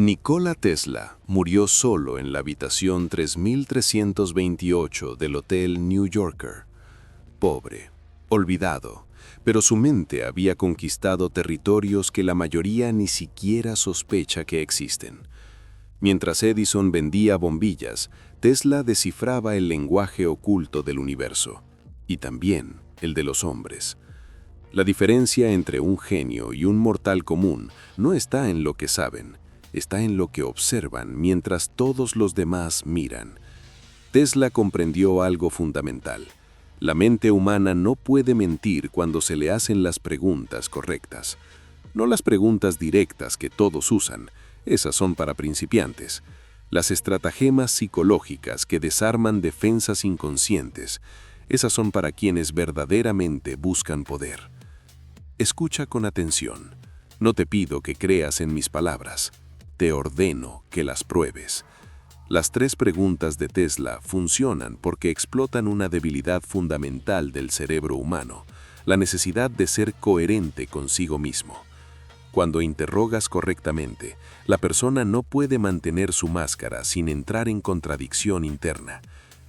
Nikola Tesla murió solo en la habitación 3328 del Hotel New Yorker. Pobre, olvidado, pero su mente había conquistado territorios que la mayoría ni siquiera sospecha que existen. Mientras Edison vendía bombillas, Tesla descifraba el lenguaje oculto del universo, y también el de los hombres. La diferencia entre un genio y un mortal común no está en lo que saben, está en lo que observan mientras todos los demás miran. Tesla comprendió algo fundamental. La mente humana no puede mentir cuando se le hacen las preguntas correctas. No las preguntas directas que todos usan, esas son para principiantes. Las estratagemas psicológicas que desarman defensas inconscientes, esas son para quienes verdaderamente buscan poder. Escucha con atención. No te pido que creas en mis palabras. Te ordeno que las pruebes. Las tres preguntas de Tesla funcionan porque explotan una debilidad fundamental del cerebro humano, la necesidad de ser coherente consigo mismo. Cuando interrogas correctamente, la persona no puede mantener su máscara sin entrar en contradicción interna.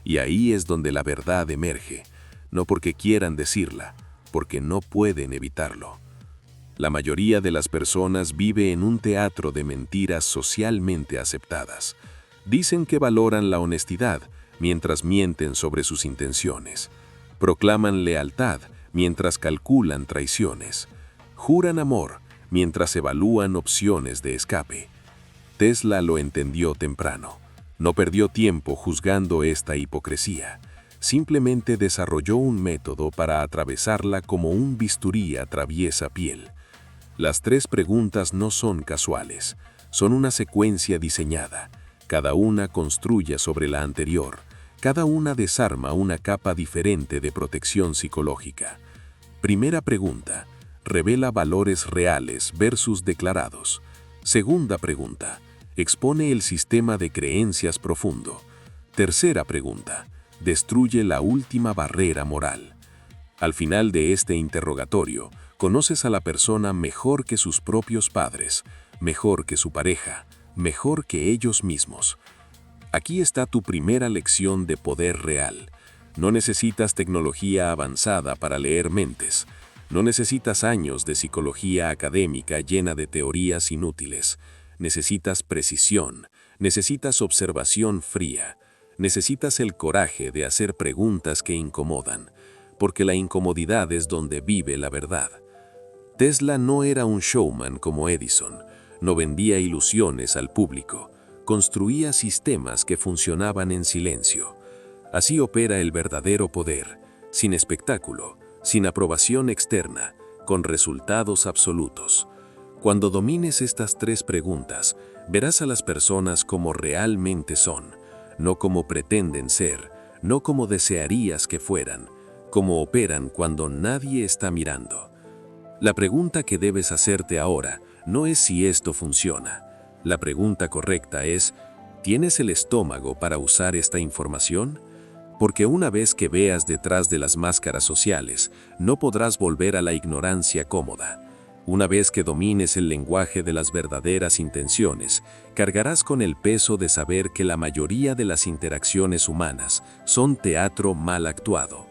Y ahí es donde la verdad emerge, no porque quieran decirla, porque no pueden evitarlo. La mayoría de las personas vive en un teatro de mentiras socialmente aceptadas. Dicen que valoran la honestidad mientras mienten sobre sus intenciones. Proclaman lealtad mientras calculan traiciones. Juran amor mientras evalúan opciones de escape. Tesla lo entendió temprano. No perdió tiempo juzgando esta hipocresía. Simplemente desarrolló un método para atravesarla como un bisturí atraviesa piel. Las tres preguntas no son casuales, son una secuencia diseñada. Cada una construye sobre la anterior, cada una desarma una capa diferente de protección psicológica. Primera pregunta, revela valores reales versus declarados. Segunda pregunta, expone el sistema de creencias profundo. Tercera pregunta, destruye la última barrera moral. Al final de este interrogatorio, conoces a la persona mejor que sus propios padres, mejor que su pareja, mejor que ellos mismos. Aquí está tu primera lección de poder real. No necesitas tecnología avanzada para leer mentes. No necesitas años de psicología académica llena de teorías inútiles. Necesitas precisión, necesitas observación fría. Necesitas el coraje de hacer preguntas que incomodan, porque la incomodidad es donde vive la verdad. Tesla no era un showman como Edison, no vendía ilusiones al público, construía sistemas que funcionaban en silencio. Así opera el verdadero poder, sin espectáculo, sin aprobación externa, con resultados absolutos. Cuando domines estas tres preguntas, verás a las personas como realmente son, no como pretenden ser, no como desearías que fueran, como operan cuando nadie está mirando. La pregunta que debes hacerte ahora no es si esto funciona. La pregunta correcta es, ¿tienes el estómago para usar esta información? Porque una vez que veas detrás de las máscaras sociales, no podrás volver a la ignorancia cómoda. Una vez que domines el lenguaje de las verdaderas intenciones, cargarás con el peso de saber que la mayoría de las interacciones humanas son teatro mal actuado.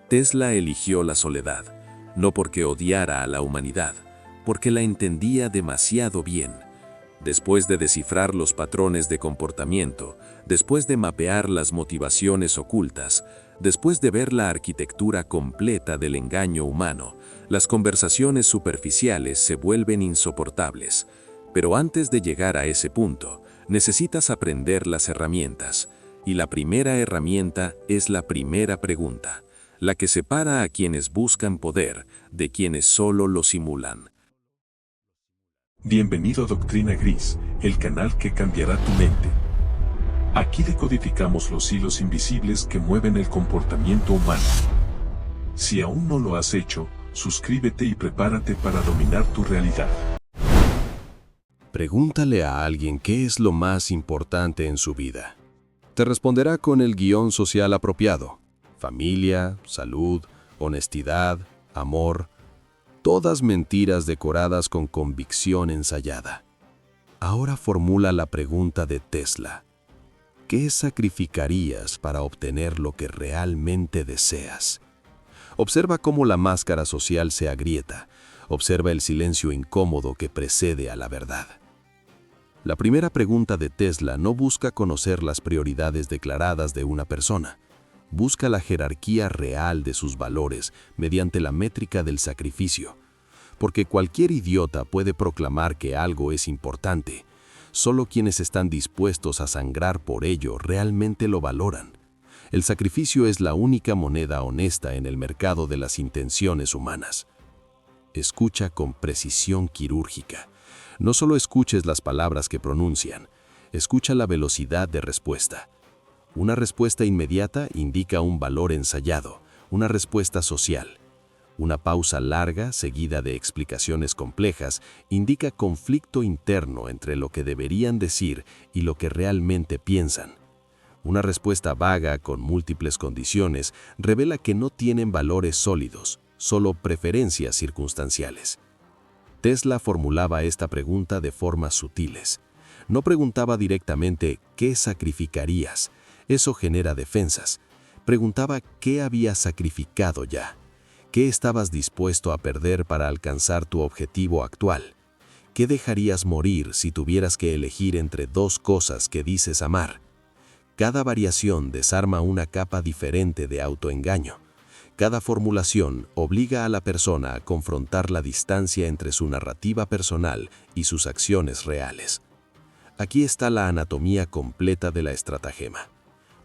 Tesla eligió la soledad, no porque odiara a la humanidad, porque la entendía demasiado bien. Después de descifrar los patrones de comportamiento, después de mapear las motivaciones ocultas, después de ver la arquitectura completa del engaño humano, las conversaciones superficiales se vuelven insoportables. Pero antes de llegar a ese punto, necesitas aprender las herramientas. Y la primera herramienta es la primera pregunta, la que separa a quienes buscan poder de quienes solo lo simulan. Bienvenido a Doctrina Gris, el canal que cambiará tu mente. Aquí decodificamos los hilos invisibles que mueven el comportamiento humano. Si aún no lo has hecho, suscríbete y prepárate para dominar tu realidad. Pregúntale a alguien qué es lo más importante en su vida. Te responderá con el guión social apropiado. Familia, salud, honestidad, amor. Todas mentiras decoradas con convicción ensayada. Ahora formula la pregunta de Tesla. ¿Qué sacrificarías para obtener lo que realmente deseas? Observa cómo la máscara social se agrieta. Observa el silencio incómodo que precede a la verdad. La primera pregunta de Tesla no busca conocer las prioridades declaradas de una persona. Busca la jerarquía real de sus valores mediante la métrica del sacrificio. Porque cualquier idiota puede proclamar que algo es importante. Solo quienes están dispuestos a sangrar por ello realmente lo valoran. El sacrificio es la única moneda honesta en el mercado de las intenciones humanas. Escucha con precisión quirúrgica. No solo escuches las palabras que pronuncian, escucha la velocidad de respuesta. Una respuesta inmediata indica un valor ensayado, una respuesta social. Una pausa larga, seguida de explicaciones complejas, indica conflicto interno entre lo que deberían decir y lo que realmente piensan. Una respuesta vaga con múltiples condiciones revela que no tienen valores sólidos, solo preferencias circunstanciales. Tesla formulaba esta pregunta de formas sutiles. No preguntaba directamente ¿qué sacrificarías? Eso genera defensas. Preguntaba ¿qué habías sacrificado ya? ¿Qué estabas dispuesto a perder para alcanzar tu objetivo actual? ¿Qué dejarías morir si tuvieras que elegir entre dos cosas que dices amar? Cada variación desarma una capa diferente de autoengaño. Cada formulación obliga a la persona a confrontar la distancia entre su narrativa personal y sus acciones reales. Aquí está la anatomía completa de la estratagema.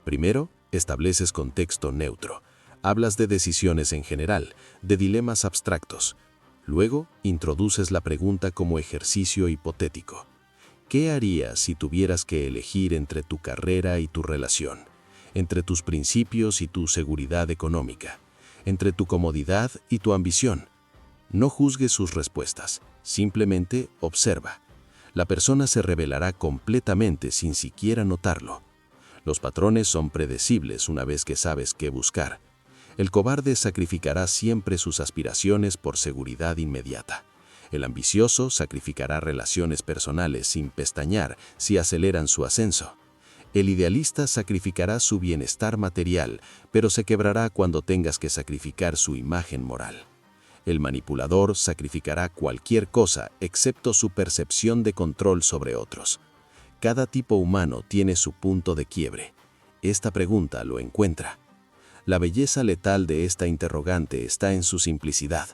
Primero, estableces contexto neutro. Hablas de decisiones en general, de dilemas abstractos. Luego, introduces la pregunta como ejercicio hipotético. ¿Qué harías si tuvieras que elegir entre tu carrera y tu relación? Entre tus principios y tu seguridad económica? Entre tu comodidad y tu ambición? No juzgues sus respuestas, simplemente observa. La persona se revelará completamente sin siquiera notarlo. Los patrones son predecibles una vez que sabes qué buscar. El cobarde sacrificará siempre sus aspiraciones por seguridad inmediata. El ambicioso sacrificará relaciones personales sin pestañear si aceleran su ascenso. El idealista sacrificará su bienestar material, pero se quebrará cuando tengas que sacrificar su imagen moral. El manipulador sacrificará cualquier cosa excepto su percepción de control sobre otros. Cada tipo humano tiene su punto de quiebre. Esta pregunta lo encuentra. La belleza letal de esta interrogante está en su simplicidad.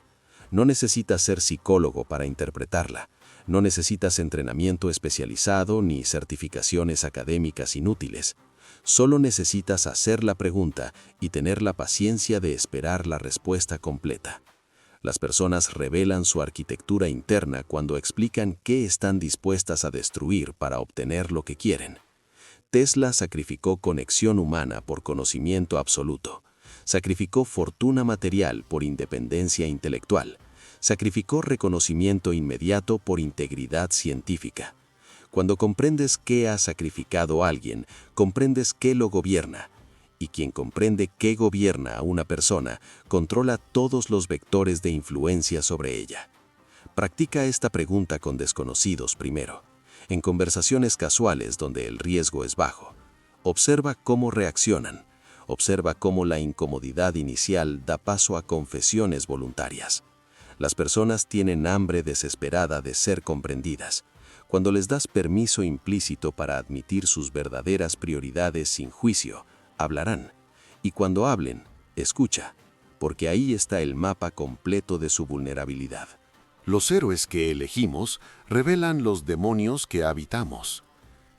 No necesitas ser psicólogo para interpretarla. No necesitas entrenamiento especializado ni certificaciones académicas inútiles. Solo necesitas hacer la pregunta y tener la paciencia de esperar la respuesta completa. Las personas revelan su arquitectura interna cuando explican qué están dispuestas a destruir para obtener lo que quieren. Tesla sacrificó conexión humana por conocimiento absoluto. Sacrificó fortuna material por independencia intelectual. Sacrificó reconocimiento inmediato por integridad científica. Cuando comprendes qué ha sacrificado alguien, comprendes qué lo gobierna. Y quien comprende qué gobierna a una persona, controla todos los vectores de influencia sobre ella. Practica esta pregunta con desconocidos primero. En conversaciones casuales donde el riesgo es bajo. Observa cómo reaccionan. Observa cómo la incomodidad inicial da paso a confesiones voluntarias. Las personas tienen hambre desesperada de ser comprendidas. Cuando les das permiso implícito para admitir sus verdaderas prioridades sin juicio, hablarán. Y cuando hablen, escucha, porque ahí está el mapa completo de su vulnerabilidad. Los héroes que elegimos revelan los demonios que habitamos.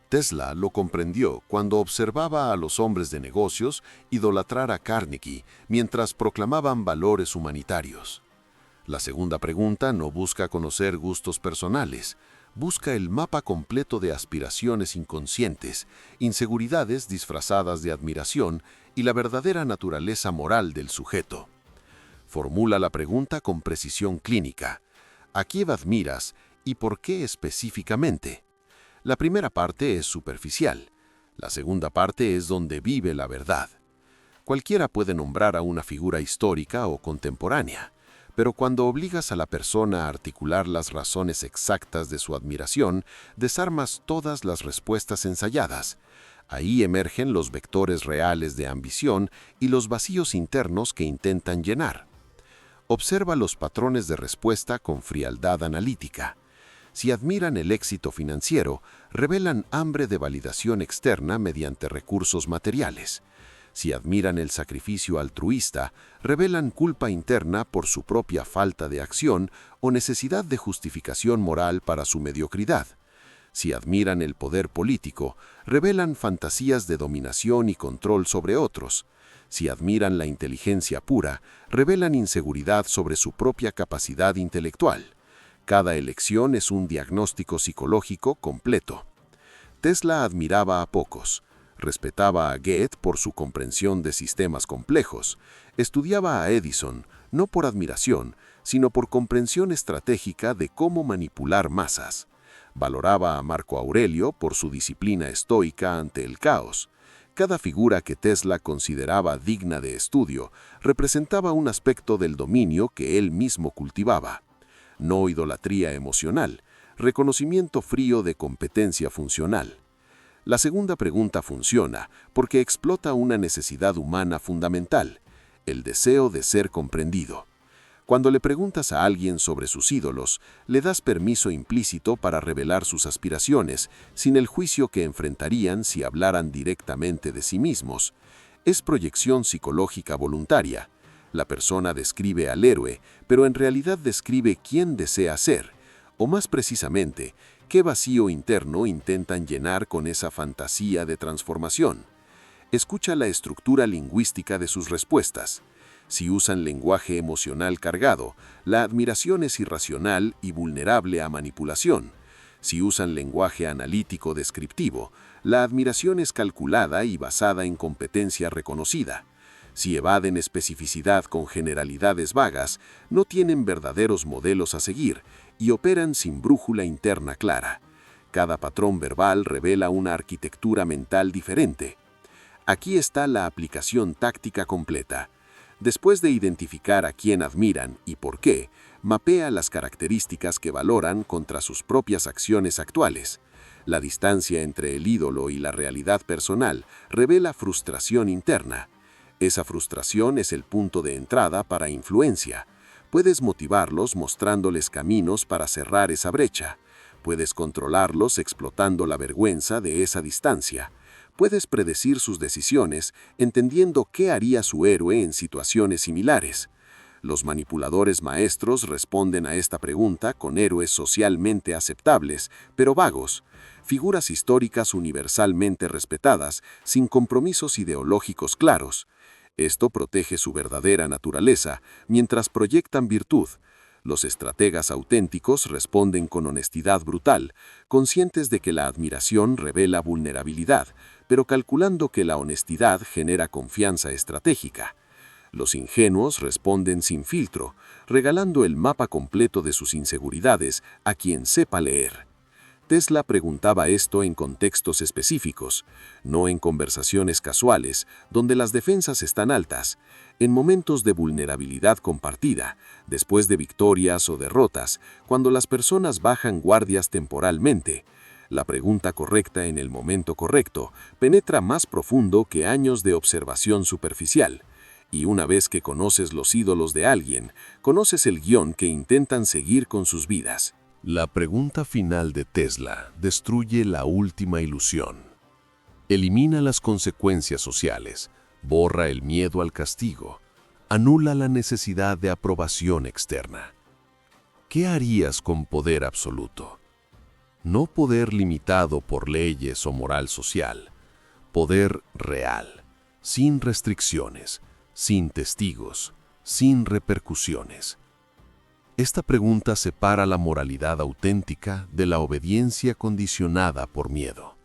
Tesla lo comprendió cuando observaba a los hombres de negocios idolatrar a Carnegie mientras proclamaban valores humanitarios. La segunda pregunta no busca conocer gustos personales, busca el mapa completo de aspiraciones inconscientes, inseguridades disfrazadas de admiración y la verdadera naturaleza moral del sujeto. Formula la pregunta con precisión clínica. ¿A quién admiras y por qué específicamente? La primera parte es superficial. La segunda parte es donde vive la verdad. Cualquiera puede nombrar a una figura histórica o contemporánea. pero cuando obligas a la persona a articular las razones exactas de su admiración, desarmas todas las respuestas ensayadas. Ahí emergen los vectores reales de ambición y los vacíos internos que intentan llenar. Observa los patrones de respuesta con frialdad analítica. Si admiran el éxito financiero, revelan hambre de validación externa mediante recursos materiales. Si admiran el sacrificio altruista, revelan culpa interna por su propia falta de acción o necesidad de justificación moral para su mediocridad. Si admiran el poder político, revelan fantasías de dominación y control sobre otros. Si admiran la inteligencia pura, revelan inseguridad sobre su propia capacidad intelectual. Cada elección es un diagnóstico psicológico completo. Tesla admiraba a pocos. Respetaba a Goethe por su comprensión de sistemas complejos. Estudiaba a Edison, no por admiración, sino por comprensión estratégica de cómo manipular masas. Valoraba a Marco Aurelio por su disciplina estoica ante el caos. Cada figura que Tesla consideraba digna de estudio representaba un aspecto del dominio que él mismo cultivaba. No idolatría emocional, reconocimiento frío de competencia funcional. La segunda pregunta funciona porque explota una necesidad humana fundamental, el deseo de ser comprendido. Cuando le preguntas a alguien sobre sus ídolos, le das permiso implícito para revelar sus aspiraciones, sin el juicio que enfrentarían si hablaran directamente de sí mismos. Es proyección psicológica voluntaria. La persona describe al héroe, pero en realidad describe quién desea ser, o más precisamente, qué vacío interno intentan llenar con esa fantasía de transformación. Escucha la estructura lingüística de sus respuestas. Si usan lenguaje emocional cargado, la admiración es irracional y vulnerable a manipulación. Si usan lenguaje analítico descriptivo, la admiración es calculada y basada en competencia reconocida. Si evaden especificidad con generalidades vagas, no tienen verdaderos modelos a seguir y operan sin brújula interna clara. Cada patrón verbal revela una arquitectura mental diferente. Aquí está la aplicación táctica completa. Después de identificar a quién admiran y por qué, mapea las características que valoran contra sus propias acciones actuales. La distancia entre el ídolo y la realidad personal revela frustración interna. Esa frustración es el punto de entrada para influencia. Puedes motivarlos mostrándoles caminos para cerrar esa brecha. Puedes controlarlos explotando la vergüenza de esa distancia. Puedes predecir sus decisiones entendiendo qué haría su héroe en situaciones similares. Los manipuladores maestros responden a esta pregunta con héroes socialmente aceptables, pero vagos, figuras históricas universalmente respetadas, sin compromisos ideológicos claros. Esto protege su verdadera naturaleza, mientras proyectan virtud. Los estrategas auténticos responden con honestidad brutal, conscientes de que la admiración revela vulnerabilidad, pero calculando que la honestidad genera confianza estratégica. Los ingenuos responden sin filtro, regalando el mapa completo de sus inseguridades a quien sepa leer. Tesla preguntaba esto en contextos específicos, no en conversaciones casuales, donde las defensas están altas, en momentos de vulnerabilidad compartida, después de victorias o derrotas, cuando las personas bajan guardias temporalmente. La pregunta correcta en el momento correcto penetra más profundo que años de observación superficial. Y una vez que conoces los ídolos de alguien, conoces el guión que intentan seguir con sus vidas. La pregunta final de Tesla destruye la última ilusión. Elimina las consecuencias sociales, borra el miedo al castigo, anula la necesidad de aprobación externa. ¿Qué harías con poder absoluto? No poder limitado por leyes o moral social, poder real, sin restricciones, sin testigos, sin repercusiones. Esta pregunta separa la moralidad auténtica de la obediencia condicionada por miedo.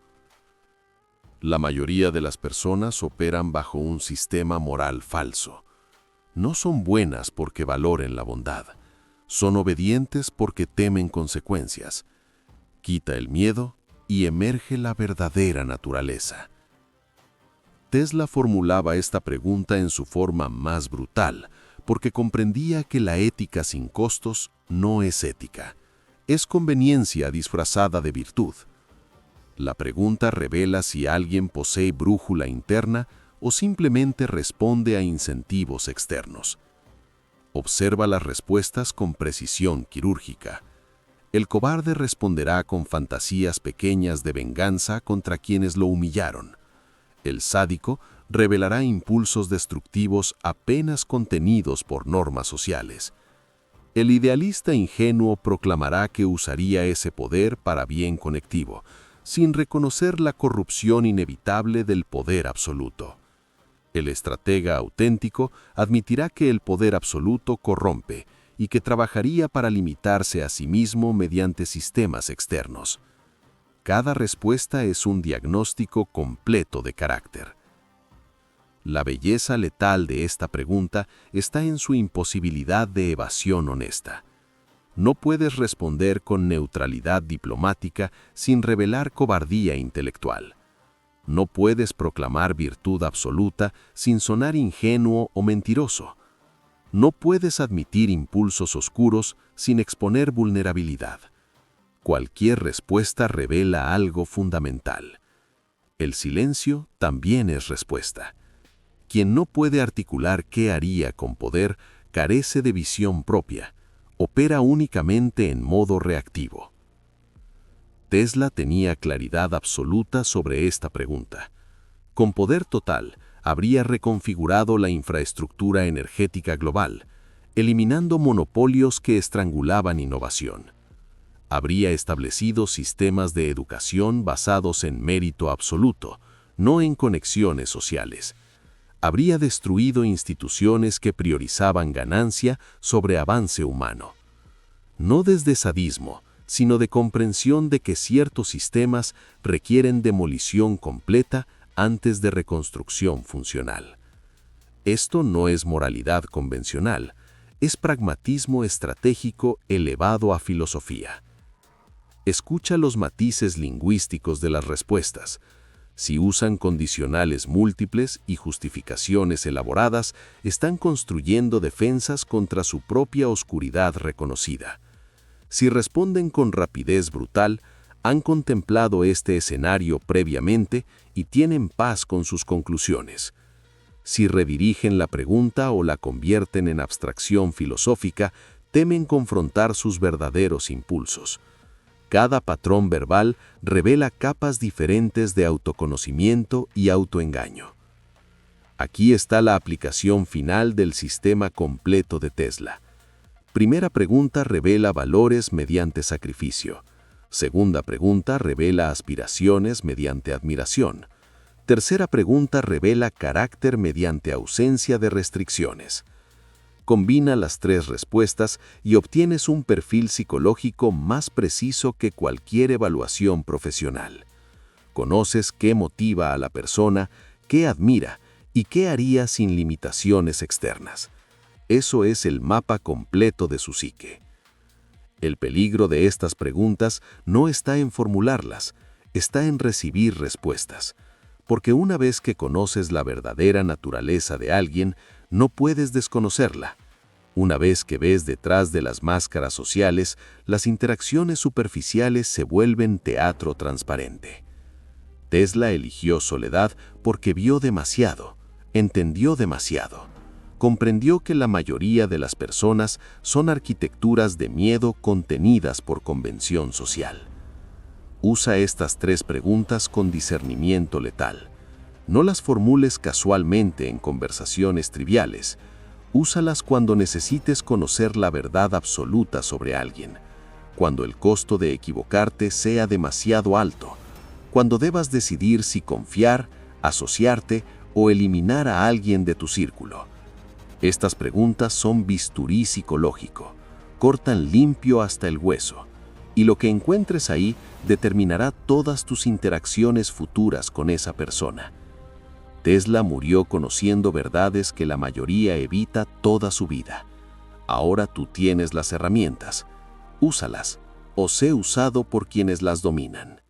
La mayoría de las personas operan bajo un sistema moral falso. No son buenas porque valoren la bondad. Son obedientes porque temen consecuencias. Quita el miedo y emerge la verdadera naturaleza. Tesla formulaba esta pregunta en su forma más brutal, porque comprendía que la ética sin costos no es ética, es conveniencia disfrazada de virtud. La pregunta revela si alguien posee brújula interna o simplemente responde a incentivos externos. Observa las respuestas con precisión quirúrgica. El cobarde responderá con fantasías pequeñas de venganza contra quienes lo humillaron. El sádico revelará impulsos destructivos apenas contenidos por normas sociales. El idealista ingenuo proclamará que usaría ese poder para bien colectivo, sin reconocer la corrupción inevitable del poder absoluto. El estratega auténtico admitirá que el poder absoluto corrompe y que trabajaría para limitarse a sí mismo mediante sistemas externos. Cada respuesta es un diagnóstico completo de carácter. La belleza letal de esta pregunta está en su imposibilidad de evasión honesta. No puedes responder con neutralidad diplomática sin revelar cobardía intelectual. No puedes proclamar virtud absoluta sin sonar ingenuo o mentiroso. No puedes admitir impulsos oscuros sin exponer vulnerabilidad. Cualquier respuesta revela algo fundamental. El silencio también es respuesta. Quien no puede articular qué haría con poder carece de visión propia, opera únicamente en modo reactivo. Tesla tenía claridad absoluta sobre esta pregunta. Con poder total, habría reconfigurado la infraestructura energética global, eliminando monopolios que estrangulaban innovación. Habría establecido sistemas de educación basados en mérito absoluto, no en conexiones sociales. Habría destruido instituciones que priorizaban ganancia sobre avance humano. No desde sadismo, sino de comprensión de que ciertos sistemas requieren demolición completa antes de reconstrucción funcional. Esto no es moralidad convencional, es pragmatismo estratégico elevado a filosofía. Escucha los matices lingüísticos de las respuestas. Si usan condicionales múltiples y justificaciones elaboradas, están construyendo defensas contra su propia oscuridad reconocida. Si responden con rapidez brutal, han contemplado este escenario previamente y tienen paz con sus conclusiones. Si redirigen la pregunta o la convierten en abstracción filosófica, temen confrontar sus verdaderos impulsos. Cada patrón verbal revela capas diferentes de autoconocimiento y autoengaño. Aquí está la aplicación final del sistema completo de Tesla. Primera pregunta revela valores mediante sacrificio. Segunda pregunta revela aspiraciones mediante admiración. Tercera pregunta revela carácter mediante ausencia de restricciones. Combina las tres respuestas y obtienes un perfil psicológico más preciso que cualquier evaluación profesional. Conoces qué motiva a la persona, qué admira y qué haría sin limitaciones externas. Eso es el mapa completo de su psique. El peligro de estas preguntas no está en formularlas, está en recibir respuestas. Porque una vez que conoces la verdadera naturaleza de alguien, no puedes desconocerla. Una vez que ves detrás de las máscaras sociales, las interacciones superficiales se vuelven teatro transparente. Tesla eligió soledad porque vio demasiado, entendió demasiado. Comprendió que la mayoría de las personas son arquitecturas de miedo contenidas por convención social. Usa estas tres preguntas con discernimiento letal. No las formules casualmente en conversaciones triviales. Úsalas cuando necesites conocer la verdad absoluta sobre alguien, cuando el costo de equivocarte sea demasiado alto, cuando debas decidir si confiar, asociarte o eliminar a alguien de tu círculo. Estas preguntas son bisturí psicológico, cortan limpio hasta el hueso, y lo que encuentres ahí determinará todas tus interacciones futuras con esa persona. Tesla murió conociendo verdades que la mayoría evita toda su vida. Ahora tú tienes las herramientas. Úsalas, o sé usado por quienes las dominan.